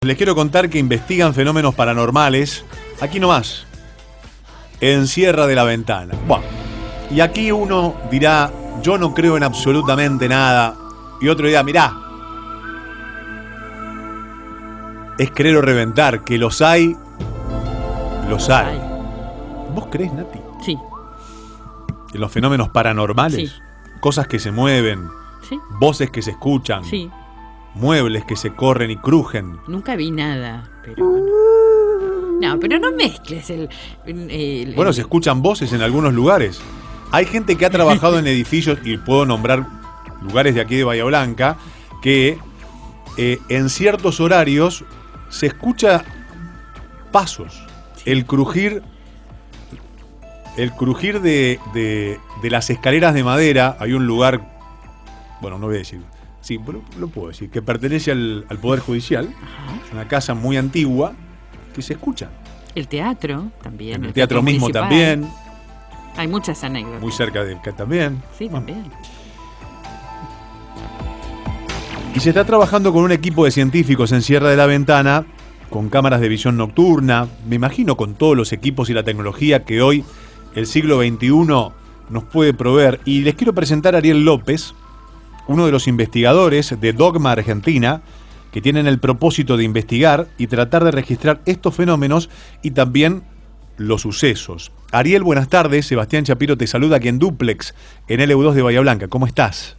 Les quiero contar que investigan fenómenos paranormales, aquí nomás, en Sierra de la Ventana. Bueno, y aquí uno dirá, yo no creo en absolutamente nada, y otro dirá, mirá, es creer o reventar, que los hay, los hay. ¿Vos creés, Nati? Sí. En los fenómenos paranormales, Sí. cosas que se mueven, Sí. voces que se escuchan, Sí. muebles que se corren y crujen. Nunca vi nada, pero... No, pero no mezcles Bueno, se escuchan voces en algunos lugares. Hay gente que ha trabajado en edificios, y puedo nombrar lugares de aquí de Bahía Blanca, que en ciertos horarios se escucha pasos, el crujir de las escaleras de madera. Hay un lugar, bueno, no voy a decir, sí, pero lo puedo decir, que pertenece al Poder Judicial. Ajá. Es una casa muy antigua que se escucha. El teatro también. En el teatro mismo municipal. también, Hay muchas anécdotas. muy cerca de acá también. Sí, también. Y se está trabajando con un equipo de científicos en Sierra de la Ventana, con cámaras de visión nocturna, me imagino con todos los equipos y la tecnología que hoy el siglo XXI nos puede proveer. Y les quiero presentar a Ariel López, uno de los investigadores de Dogma Argentina, que tienen el propósito de investigar y tratar de registrar estos fenómenos y también los sucesos. Ariel, buenas tardes. Sebastián Chapiro te saluda aquí en Duplex, en LU2 de Bahía Blanca. ¿Cómo estás?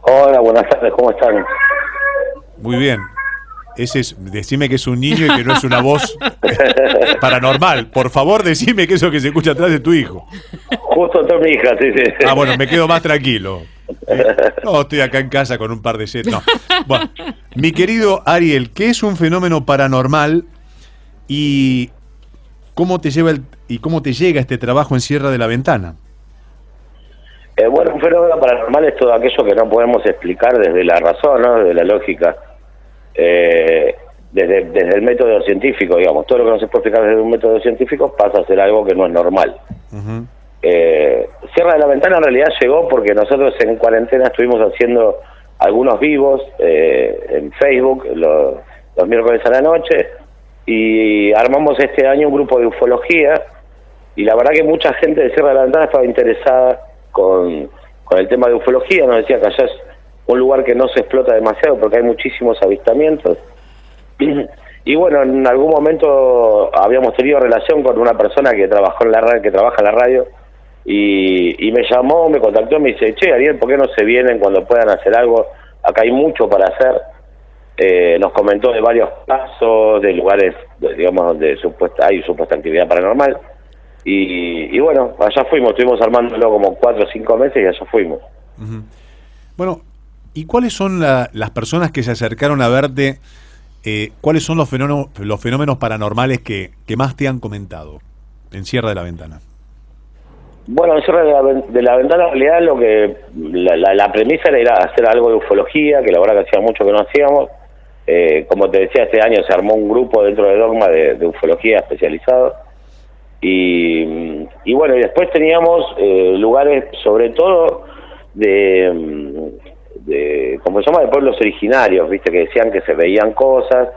Hola, buenas tardes, ¿cómo están? Muy bien. Decime que es un niño y que no es una voz paranormal. Por favor, decime que eso que se escucha atrás de tu hijo. Justo está mi hija, sí. Ah, bueno, me quedo más tranquilo. No, estoy acá en casa con un par de sets. No. Bueno, mi querido Ariel, ¿qué es un fenómeno paranormal y cómo te llega este trabajo en Sierra de la Ventana? Bueno, un fenómeno paranormal es todo aquello que no podemos explicar desde la razón, ¿no? Desde la lógica, desde el método científico, digamos. Todo lo que no se puede explicar desde un método científico pasa a ser algo que no es normal. Uh-huh. Sierra de la Ventana en realidad llegó porque nosotros en cuarentena estuvimos haciendo algunos vivos en Facebook los miércoles a la noche, y armamos este año un grupo de ufología, y la verdad que mucha gente de Sierra de la Ventana estaba interesada con el tema de ufología. Nos decía que allá es un lugar que no se explota demasiado porque hay muchísimos avistamientos. Y bueno, en algún momento habíamos tenido relación con una persona que trabajó en la radio, que trabaja en la radio, y me llamó, me contactó, me dice, che, Ariel, ¿por qué no se vienen cuando puedan hacer algo? Acá hay mucho para hacer. Nos comentó de varios casos, de lugares, digamos, donde hay supuesta actividad paranormal. Y bueno, allá fuimos, estuvimos armándolo como 4 o 5 meses y allá fuimos. Uh-huh. Bueno, ¿y cuáles son las personas que se acercaron a verte? ¿Cuáles son los fenómenos paranormales que más te han comentado en Sierra de la Ventana? Bueno, en Sierra de la Ventana en realidad la premisa era ir a hacer algo de ufología, que la verdad que hacía mucho que no hacíamos. Como te decía, este año se armó un grupo dentro de Dogma de ufología especializado. Y bueno, y después teníamos lugares, sobre todo de ¿cómo se llama?, de pueblos originarios, viste, que decían que se veían cosas,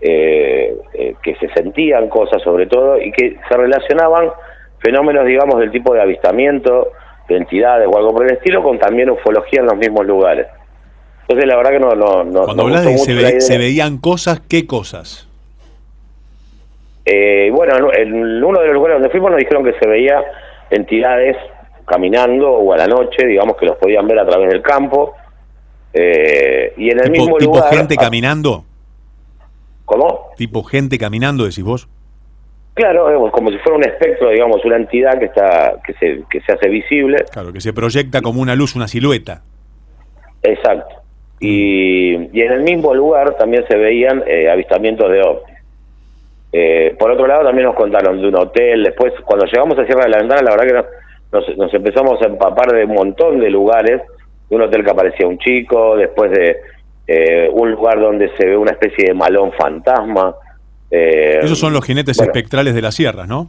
que se sentían cosas sobre todo, y que se relacionaban fenómenos, digamos, del tipo de avistamiento de entidades o algo por el estilo, con también ufología en los mismos lugares. Entonces la verdad que no Cuando hablas de se veían cosas, ¿qué cosas? Bueno, en uno de los lugares donde fuimos nos dijeron que se veía entidades caminando, o a la noche, digamos, que los podían ver a través del campo, y en el mismo lugar... ¿Tipo gente caminando? ¿Cómo? ¿Tipo gente caminando, decís vos? Claro, como si fuera un espectro, digamos, una entidad que se hace visible. Claro, que se proyecta como una luz, una silueta. Exacto. Y en el mismo lugar también se veían avistamientos de ovnis. Por otro lado, también nos contaron de un hotel. Después, cuando llegamos a Sierra de la Ventana, la verdad que nos empezamos a empapar de un montón de lugares. De un hotel que aparecía un chico, después de un lugar donde se ve una especie de malón fantasma. Esos son los jinetes espectrales de las sierras, ¿no?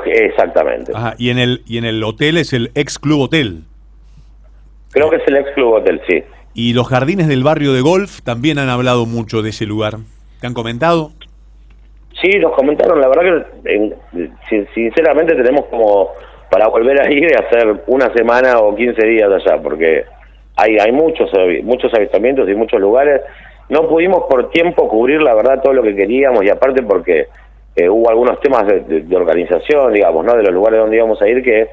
Exactamente. Ajá, y en el hotel es el ex Club Hotel. Creo que es el ex Club Hotel, sí. Y los jardines del barrio de golf también han hablado mucho de ese lugar. ¿Te han comentado? Sí, nos comentaron, la verdad que sinceramente tenemos como para volver a ir y hacer una semana o 15 días allá, porque hay muchos avistamientos y muchos lugares. No pudimos por tiempo cubrir, la verdad, todo lo que queríamos, y aparte porque hubo algunos temas de organización, digamos, ¿no? De los lugares donde íbamos a ir que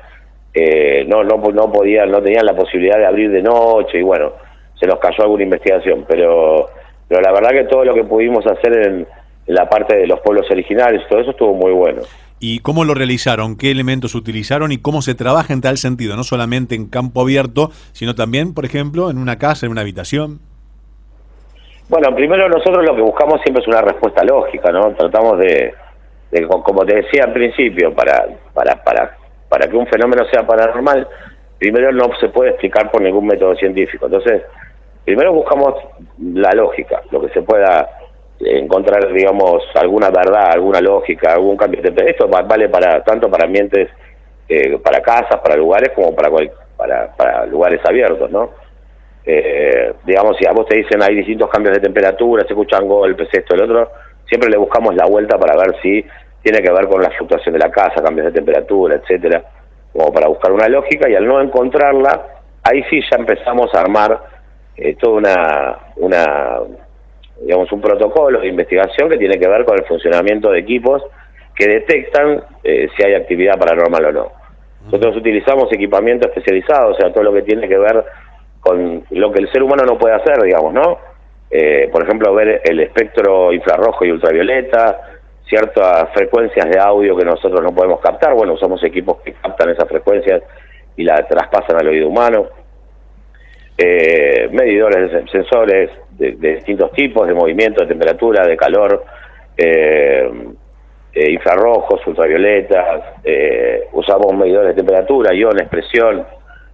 no tenían la posibilidad de abrir de noche, y bueno, se nos cayó alguna investigación, pero la verdad que todo lo que pudimos hacer en la parte de los pueblos originarios, todo eso estuvo muy bueno. ¿Y cómo lo realizaron? ¿Qué elementos utilizaron? ¿Y cómo se trabaja en tal sentido? No solamente en campo abierto, sino también, por ejemplo, en una casa, en una habitación. Bueno, primero nosotros lo que buscamos siempre es una respuesta lógica, ¿no? Tratamos de como te decía al principio, para que un fenómeno sea paranormal, primero no se puede explicar por ningún método científico. Entonces, primero buscamos la lógica, lo que se pueda encontrar, digamos, alguna verdad, alguna lógica, algún cambio de... Esto vale tanto para ambientes, para casas, para lugares, como para lugares abiertos, ¿no? Digamos, si a vos te dicen hay distintos cambios de temperatura, se escuchan golpes, esto, el otro, siempre le buscamos la vuelta para ver si tiene que ver con la fluctuación de la casa, cambios de temperatura, etcétera, como para buscar una lógica, y al no encontrarla, ahí sí ya empezamos a armar toda digamos, un protocolo de investigación que tiene que ver con el funcionamiento de equipos que detectan si hay actividad paranormal o no. Nosotros utilizamos equipamiento especializado, o sea, todo lo que tiene que ver con lo que el ser humano no puede hacer, digamos, ¿no? Por ejemplo, ver el espectro infrarrojo y ultravioleta, ciertas frecuencias de audio que nosotros no podemos captar. Bueno, usamos equipos que captan esas frecuencias y la traspasan al oído humano. Medidores de sensores de distintos tipos, de movimiento, de temperatura, de calor, infrarrojos, ultravioletas, usamos medidores de temperatura, iones, presión,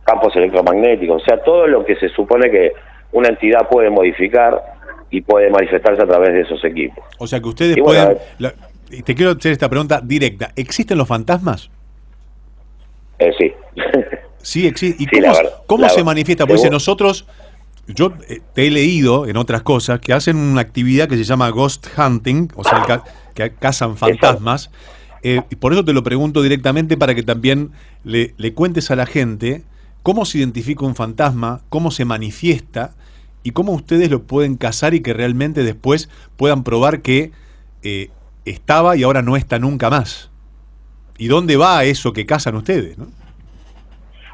campos electromagnéticos, o sea, todo lo que se supone que una entidad puede modificar y puede manifestarse a través de esos equipos. O sea que ustedes bueno, pueden... te quiero hacer esta pregunta directa. ¿Existen los fantasmas? Sí. Sí, existe. ¿Y sí, cómo se manifiesta? Porque nosotros, yo te he leído en otras cosas que hacen una actividad que se llama ghost hunting, o sea, que cazan fantasmas. Y por eso te lo pregunto directamente para que también le cuentes a la gente cómo se identifica un fantasma, cómo se manifiesta y cómo ustedes lo pueden cazar y que realmente después puedan probar que estaba y ahora no está nunca más. ¿Y dónde va eso que cazan ustedes, no?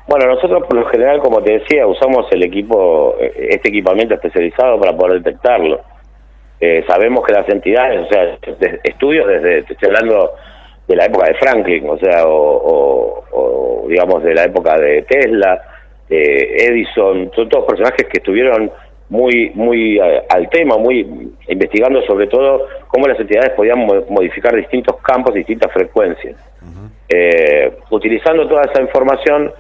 Bueno, nosotros por lo general, como te decía, usamos este equipamiento especializado para poder detectarlo. Sabemos que las entidades, o sea, estudios te estoy hablando de la época de Franklin, o sea, o digamos de la época de Tesla, de Edison, son todos personajes que estuvieron muy al tema, muy investigando sobre todo cómo las entidades podían modificar distintos campos, distintas frecuencias. Utilizando toda esa información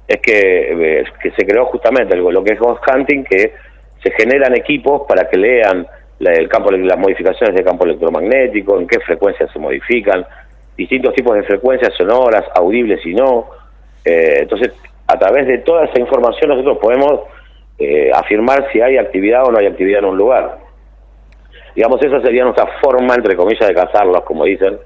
es que se creó justamente lo que es ghost hunting, que se generan equipos para que lean las modificaciones del campo electromagnético, en qué frecuencias se modifican, distintos tipos de frecuencias sonoras, audibles y no. Entonces, a través de toda esa información nosotros podemos afirmar si hay actividad o no hay actividad en un lugar. Digamos, esa sería nuestra forma, entre comillas, de cazarlos, como dicen,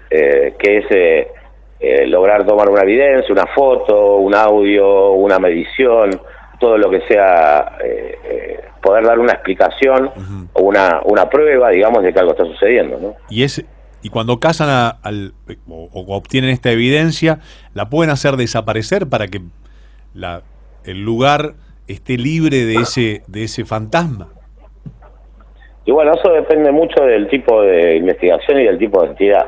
que es lograr tomar una evidencia, una foto, un audio, una medición, todo lo que sea, poder dar una explicación o una prueba, digamos, de que algo está sucediendo, ¿no? Y cuando cazan o obtienen esta evidencia, ¿la pueden hacer desaparecer para que el lugar esté libre de ese fantasma? Y bueno, eso depende mucho del tipo de investigación y del tipo de entidad.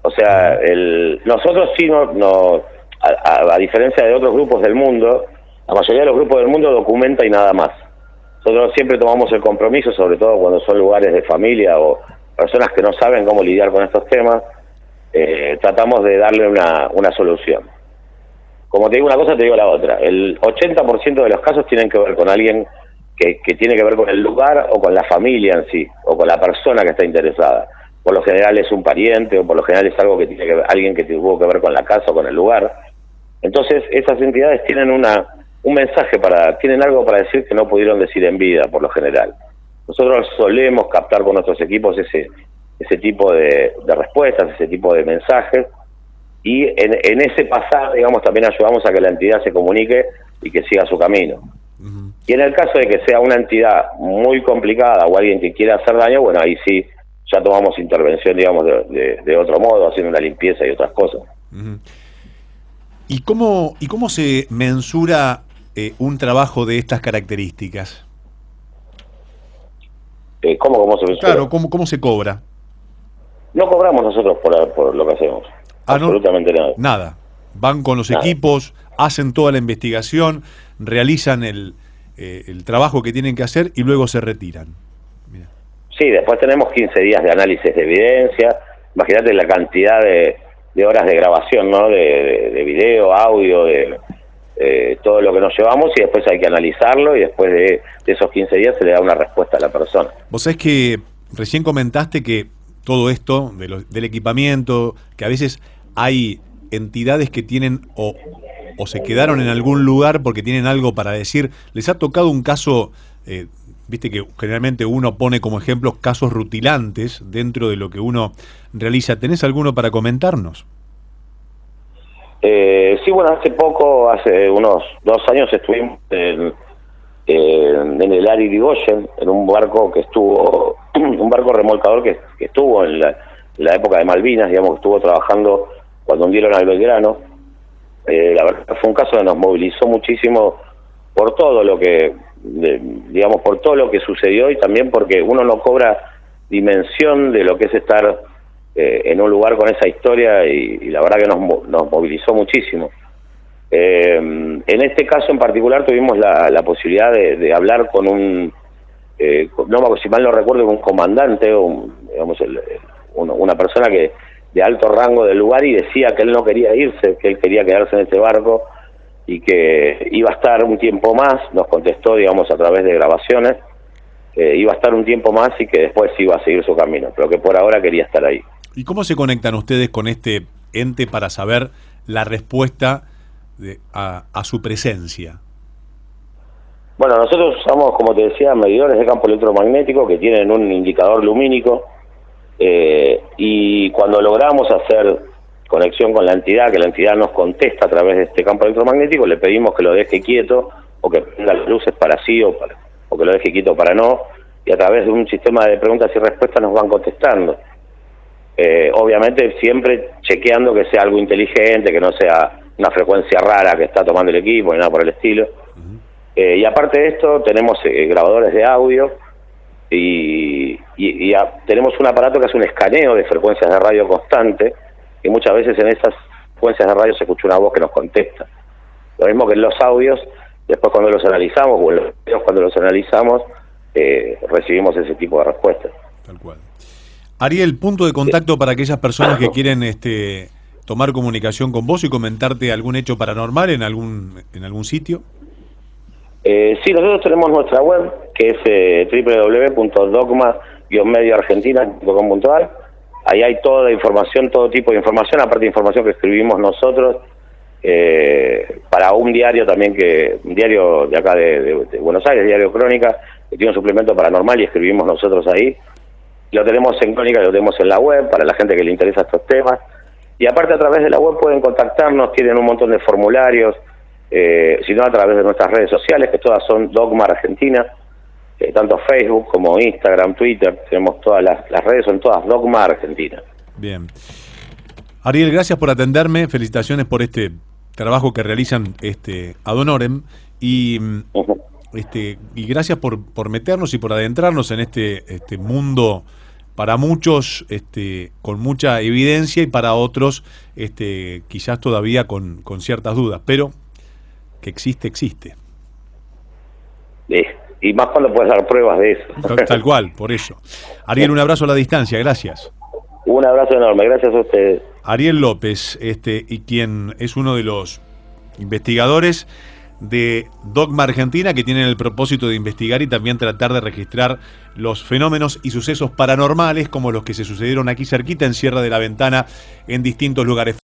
O sea, nosotros sí, a diferencia de otros grupos del mundo, la mayoría de los grupos del mundo documenta y nada más. Nosotros siempre tomamos el compromiso, sobre todo cuando son lugares de familia o personas que no saben cómo lidiar con estos temas, tratamos de darle una solución. Como te digo una cosa, te digo la otra. El 80% de los casos tienen que ver con alguien que tiene que ver con el lugar o con la familia en sí, o con la persona que está interesada. Por lo general es un pariente, o por lo general es algo que tiene que ver, alguien que tuvo que ver con la casa o con el lugar. Entonces esas entidades tienen un mensaje tienen algo para decir que no pudieron decir en vida, por lo general. nosotros solemos captar con nuestros equipos ese tipo de respuestas, ese tipo de mensajes, y en ese pasar, digamos, también ayudamos a que la entidad se comunique y que siga su camino. Y en el caso de que sea una entidad muy complicada o alguien que quiera hacer daño, bueno, ahí sí ya tomamos intervención, digamos, de otro modo, haciendo una limpieza y otras cosas. ¿Y cómo se mensura un trabajo de estas características? ¿Cómo se mensura? Claro, ¿cómo se cobra? No cobramos nosotros por lo que hacemos. Absolutamente nada. Nada. Van con los equipos, hacen toda la investigación, realizan el trabajo que tienen que hacer y luego se retiran. Mirá. Sí, después tenemos 15 días de análisis de evidencia. Imagínate la cantidad de horas de grabación, ¿no? De video, audio, de todo lo que nos llevamos, y después hay que analizarlo, y después de esos 15 días se le da una respuesta a la persona. Vos sabés que recién comentaste que todo esto del equipamiento, que a veces hay entidades que tienen o se quedaron en algún lugar porque tienen algo para decir. ¿Les ha tocado un caso, viste que generalmente uno pone como ejemplos casos rutilantes dentro de lo que uno realiza? ¿Tenés alguno para comentarnos? Sí, bueno, hace unos 2 años estuvimos en el Ari Irigoyen, en un barco que estuvo, un barco remolcador que estuvo en la época de Malvinas, digamos, que estuvo trabajando cuando hundieron al Belgrano. La verdad fue un caso que nos movilizó muchísimo por todo lo que, digamos, por todo lo que sucedió, y también porque uno no cobra dimensión de lo que es estar en un lugar con esa historia, y la verdad que nos movilizó muchísimo. En este caso en particular tuvimos la posibilidad de hablar con si mal no recuerdo, un comandante, digamos, una persona que de alto rango del lugar, y decía que él no quería irse, que él quería quedarse en este barco y que iba a estar un tiempo más. Nos contestó, digamos, a través de grabaciones, iba a estar un tiempo más y que después iba a seguir su camino, pero que por ahora quería estar ahí. ¿Y cómo se conectan ustedes con este ente para saber la respuesta a su presencia? Bueno, nosotros usamos, como te decía, medidores de campo electromagnético que tienen un indicador lumínico, y cuando logramos hacer conexión con la entidad, que la entidad nos contesta a través de este campo electromagnético, le pedimos que lo deje quieto, o que prenda las luces para sí, o que lo deje quieto para no, y a través de un sistema de preguntas y respuestas nos van contestando. Obviamente siempre chequeando que sea algo inteligente, que no sea una frecuencia rara que está tomando el equipo, ni nada por el estilo. Y aparte de esto, tenemos grabadores de audio, y tenemos un aparato que hace un escaneo de frecuencias de radio constante, y muchas veces en esas frecuencias de radio se escucha una voz que nos contesta. Lo mismo que en los audios, después cuando los analizamos, o en los videos cuando los analizamos, recibimos ese tipo de respuestas. Tal cual. Ariel, punto de contacto para aquellas personas que quieren tomar comunicación con vos y comentarte algún hecho paranormal en algún sitio. Sí, nosotros tenemos nuestra web, que es www.dogma-medioargentina.com.ar. Ahí hay toda la información, todo tipo de información, aparte de información que escribimos nosotros, para un diario también, un diario de acá de Buenos Aires, Diario Crónica, que tiene un suplemento paranormal, y escribimos nosotros ahí. Lo tenemos en Crónica, lo tenemos en la web, para la gente que le interesa estos temas. Y aparte, a través de la web pueden contactarnos, tienen un montón de formularios, sino a través de nuestras redes sociales, que todas son Dogma Argentina, tanto Facebook como Instagram, Twitter, tenemos todas las redes, son todas Dogma Argentina. Bien. Ariel, gracias por atenderme, felicitaciones por este trabajo que realizan ad honorem, y gracias por meternos y por adentrarnos en este mundo, para muchos con mucha evidencia, y para otros quizás todavía con ciertas dudas, pero que existe. Y más cuando puedes dar pruebas de eso. Tal cual, por eso. Ariel, un abrazo a la distancia, gracias. Un abrazo enorme, gracias a ustedes. Ariel López, y quien es uno de los investigadores de Dogma Argentina, que tienen el propósito de investigar y también tratar de registrar los fenómenos y sucesos paranormales como los que se sucedieron aquí cerquita en Sierra de la Ventana, en distintos lugares.